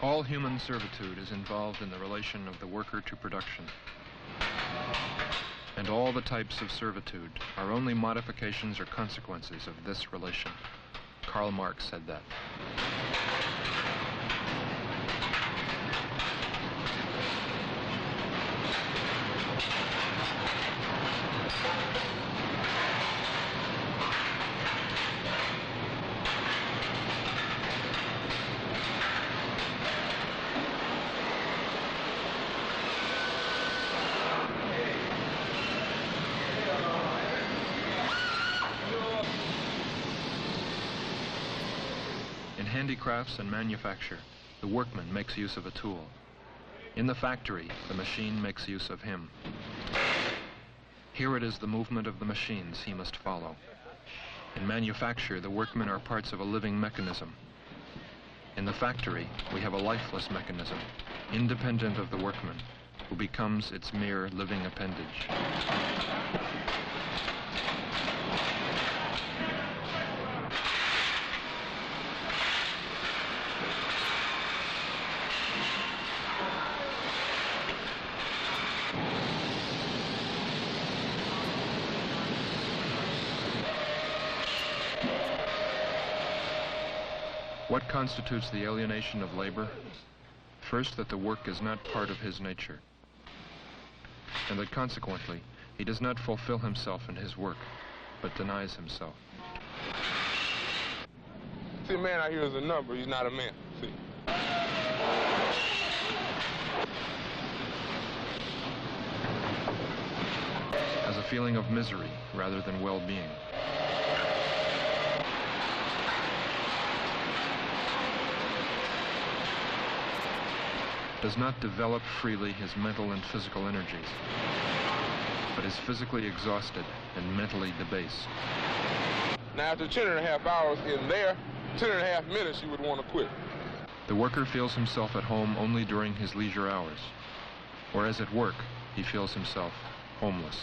All human servitude is involved in the relation of the worker to production. And all the types of servitude are only modifications or consequences of this relation. Karl Marx said that. In handicrafts and manufacture, the workman makes use of a tool. In the factory, the machine makes use of him. Here it is the movement of the machines he must follow. In manufacture, the workmen are parts of a living mechanism. In the factory, we have a lifeless mechanism, independent of the workman, who becomes its mere living appendage. What constitutes the alienation of labor? First, that the work is not part of his nature, and that consequently, he does not fulfill himself in his work, but denies himself. See, a man out here is a number, he's not a man, see. As a feeling of misery rather than well-being. Does not develop freely his mental and physical energies, but is physically exhausted and mentally debased. Now, after 10.5 hours in there, 10.5 minutes, you would want to quit. The worker feels himself at home only during his leisure hours, whereas at work, he feels himself homeless.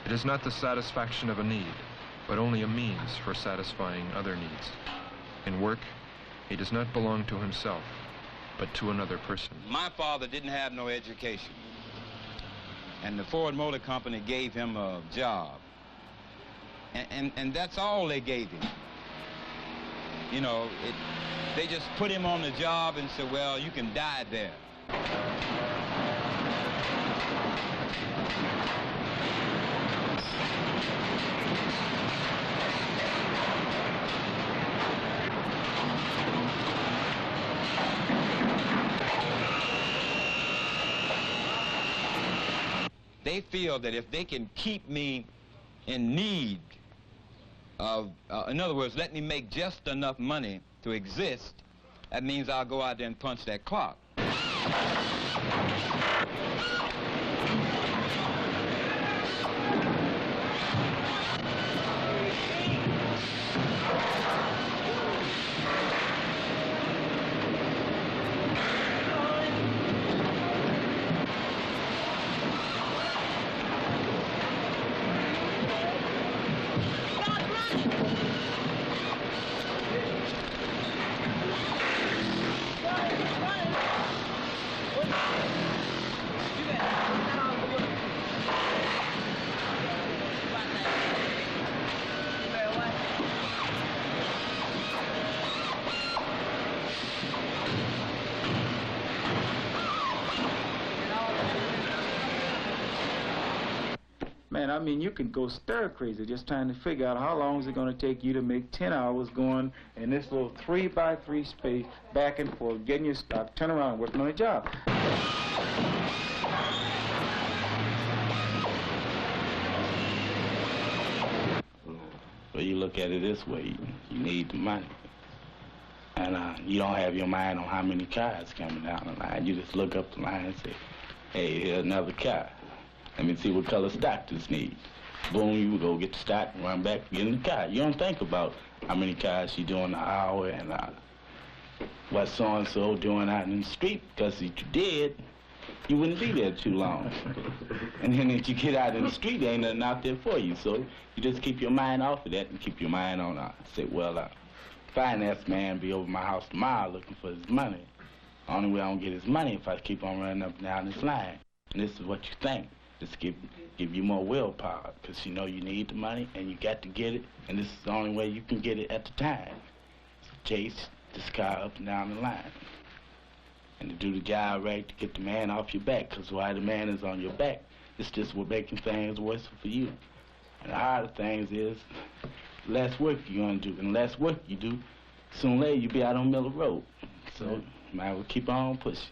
It is not the satisfaction of a need, but only a means for satisfying other needs. In work, he does not belong to himself, but to another person. My father didn't have no education, and the Ford Motor Company gave him a job. And that's all they gave him. You know, they just put him on the job and said, well, you can die there. They feel that if they can keep me in need of, in other words, let me make just enough money to exist, that means I'll go out there and punch that clock. Man, I mean, you can go stir crazy just trying to figure out how long is it going to take you to make 10 hours going in this little 3x3 space, back and forth, getting your stuff, turn around, working on a job. Well, you look at it this way, you need the money. And you don't have your mind on how many cars coming down the line. You just look up the line and say, hey, here's another car. Let me see what color stock this needs. Boom, you go get the stock and run back, get in the car. You don't think about how many cars you do in an hour and what so-and-so doing out in the street, because if you did, you wouldn't be there too long. And then if you get out in the street, there ain't nothing out there for you. So you just keep your mind off of that and keep your mind on, say, well, finance man be over my house tomorrow looking for his money. Only way I don't get his money if I keep on running up and down this line. And this is what you think. Just give you more willpower, because you know you need the money and you got to get it, and this is the only way you can get it at the time. Chase this car up and down the line. And to do the job right, to get the man off your back, because while the man is on your back, it's just what making things worse for you. And the harder things is, less work you're gonna do, and less work you do, sooner or later you'll be out on Miller Road. So, might as well keep on pushing.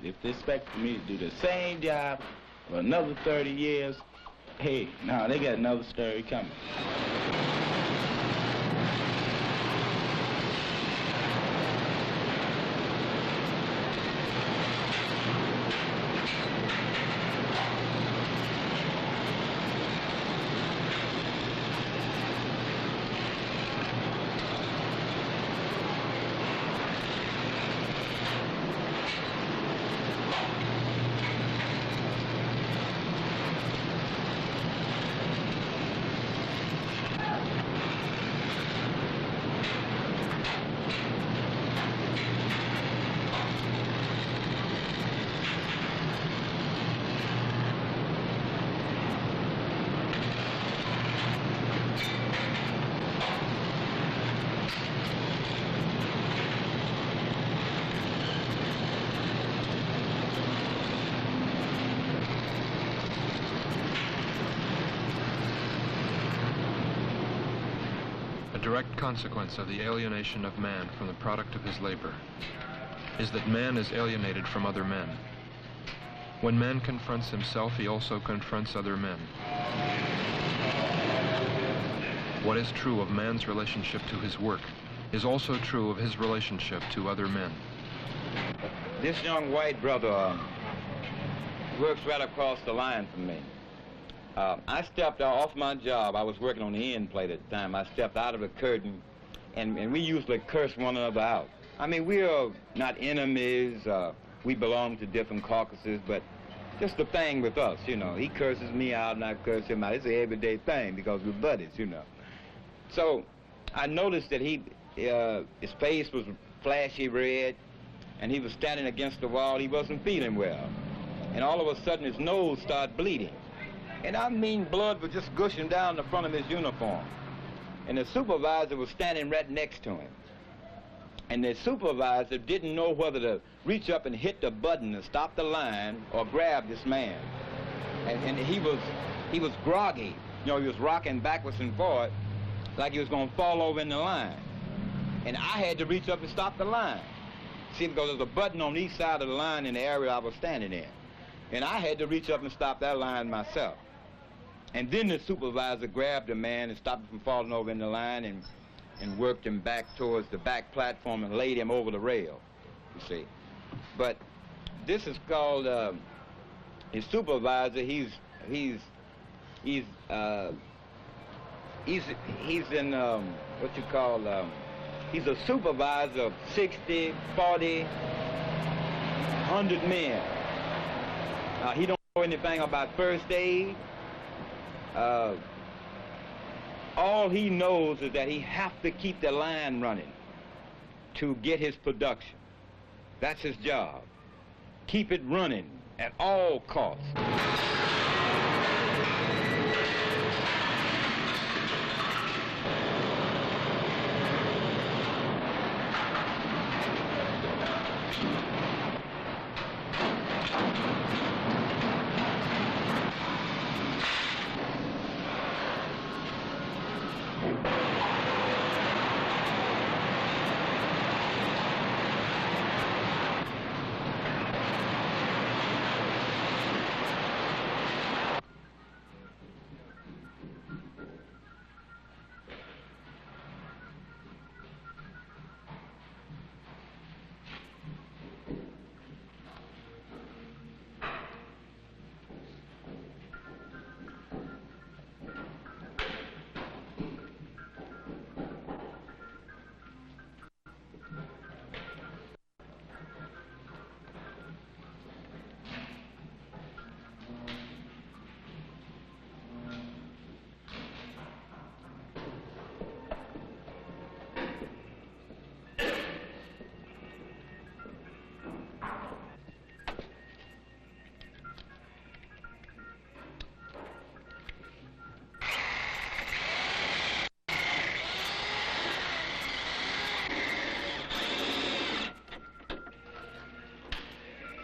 If they expect for me to do the same job for another 30 years, hey, no, they got another story coming. A direct consequence of the alienation of man from the product of his labor is that man is alienated from other men. When man confronts himself, he also confronts other men. What is true of man's relationship to his work is also true of his relationship to other men. This young white brother works right across the line from me. I stepped off my job. I was working on the end plate at the time. I stepped out of the curtain, and we usually curse one another out. I mean, we are not enemies. We belong to different caucuses, but just the thing with us, you know. He curses me out, and I curse him out. It's an everyday thing because we're buddies, you know. So I noticed that his face was flashy red, and he was standing against the wall. He wasn't feeling well. And all of a sudden, his nose started bleeding. And I mean, blood was just gushing down the front of his uniform. And the supervisor was standing right next to him. And the supervisor didn't know whether to reach up and hit the button to stop the line or grab this man. And he was groggy. You know, he was rocking backwards and forward like he was going to fall over in the line. And I had to reach up and stop the line. See, because there's a button on each side of the line in the area I was standing in. And I had to reach up and stop that line myself. And then the supervisor grabbed the man and stopped him from falling over in the line and worked him back towards the back platform and laid him over the rail, you see. But this is called, his supervisor, he's in, what you call, he's a supervisor of 60, 40, 100 men. He don't know anything about first aid. All he knows is that he has to keep the line running to get his production. That's his job. Keep it running at all costs.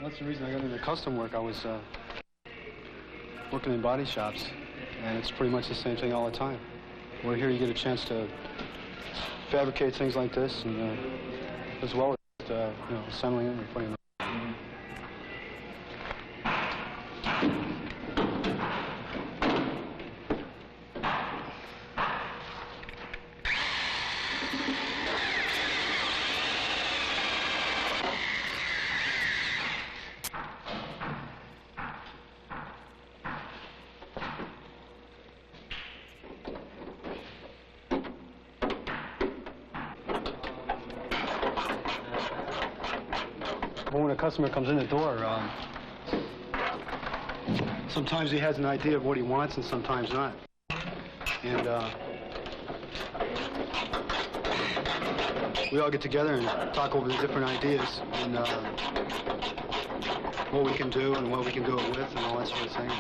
That's the reason I got into custom work. I was working in body shops, and it's pretty much the same thing all the time. Where here you get a chance to fabricate things like this, and as well as you know, assembling them and putting them. But when a customer comes in the door, sometimes he has an idea of what he wants and sometimes not. And we all get together and talk over the different ideas and what we can do and what we can do it with and all that sort of thing.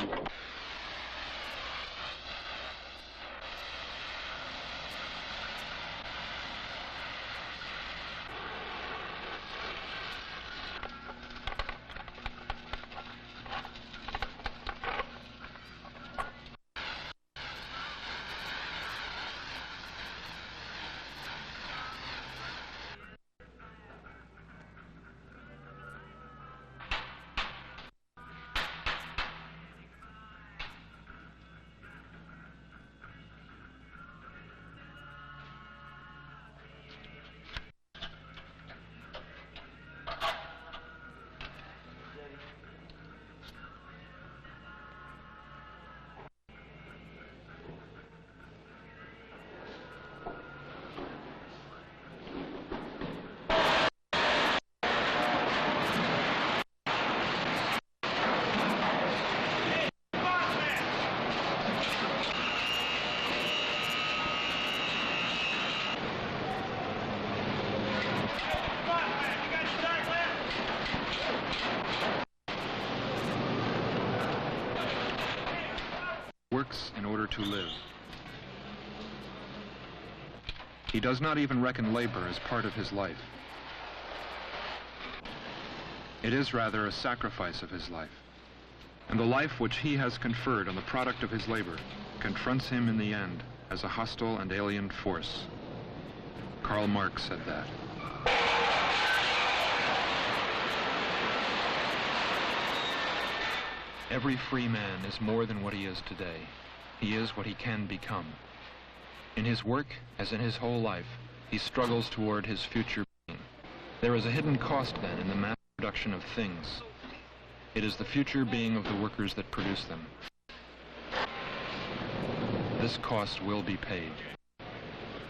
Works in order to live. He does not even reckon labor as part of his life. It is rather a sacrifice of his life. And the life which he has conferred on the product of his labor confronts him in the end as a hostile and alien force. Karl Marx said that. Every free man is more than what he is today. He is what he can become. In his work, as in his whole life, he struggles toward his future being. There is a hidden cost, then, in the mass production of things. It is the future being of the workers that produce them. This cost will be paid.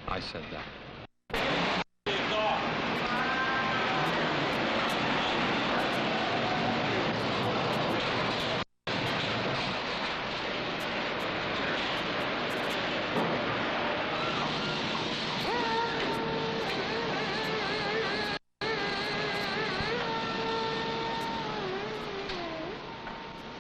I said that.